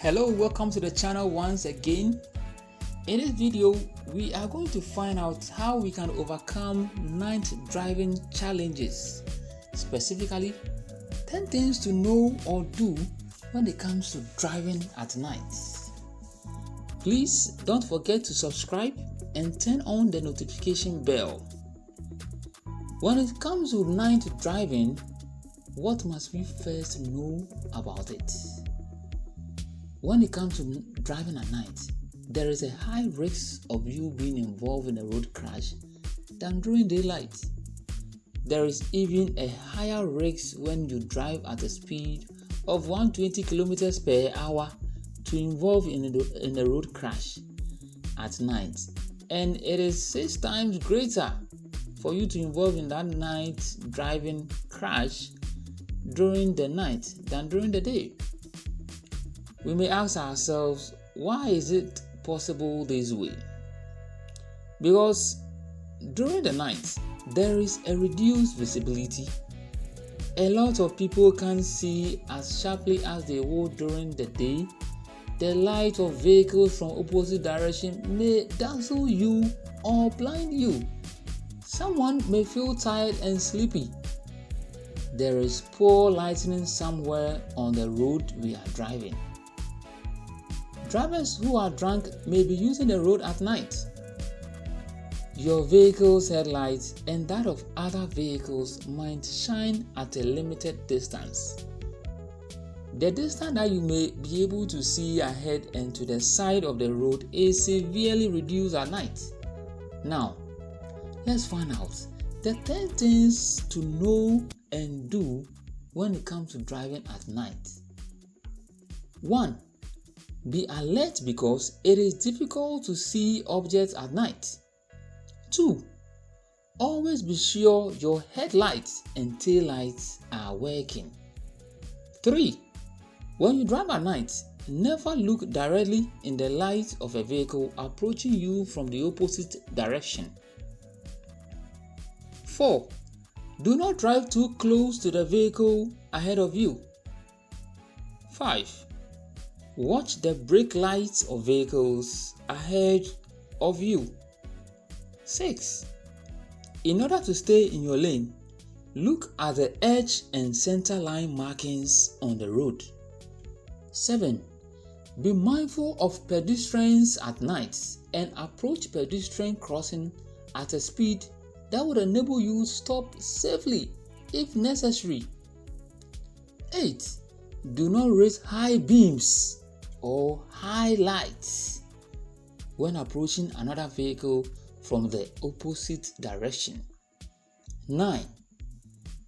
Hello, welcome to the channel once again. In this video, we are going to find out how we can overcome night driving challenges. Specifically, 10 things to know or do when it comes to driving at night. Please don't forget to subscribe and turn on the notification bell. When it comes to night driving, what must we first know about it? When it comes to driving at night, there is a high risk of you being involved in a road crash than during daylight. There is even a higher risk when you drive at a speed of 120 km per hour to involve in a road crash at night, and it is 6 times greater for you to involve in that night driving crash during the night than during the day. We may ask ourselves, why is it possible this way? Because during the night, there is a reduced visibility. A lot of people can't see as sharply as they would during the day. The light of vehicles from opposite direction may dazzle you or blind you. Someone may feel tired and sleepy. There is poor lighting somewhere on the road we are driving. Drivers who are drunk may be using the road at night. Your vehicle's headlights and that of other vehicles might shine at a limited distance. The distance that you may be able to see ahead and to the side of the road is severely reduced at night. Now, let's find out the 10 things to know and do when it comes to driving at night. 1. Be alert because it is difficult to see objects at night. 2. Always be sure your headlights and taillights are working. 3. When you drive at night, never look directly in the light of a vehicle approaching you from the opposite direction. 4. Do not drive too close to the vehicle ahead of you. 5. Watch the brake lights of vehicles ahead of you. 6. In order to stay in your lane, look at the edge and center line markings on the road. 7. Be mindful of pedestrians at night and approach pedestrian crossing at a speed that would enable you to stop safely if necessary. 8. Do not raise high beams or high lights when approaching another vehicle from the opposite direction. 9.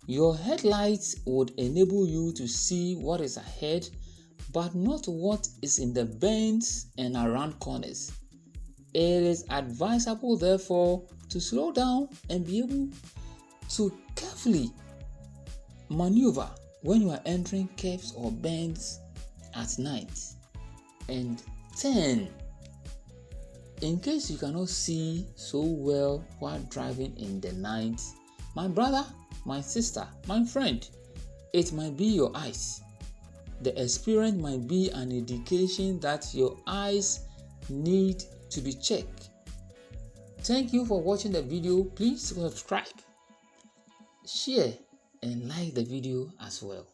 Your headlights would enable you to see what is ahead but not what is in the bends and around corners. It is advisable, therefore, to slow down and be able to carefully maneuver when you are entering curves or bends at night. And 10. In case you cannot see so well while driving in the night, my brother, my sister, my friend, it might be your eyes. The experience might be an indication that your eyes need to be checked. Thank you for watching the video. Please subscribe, share, and like the video as well.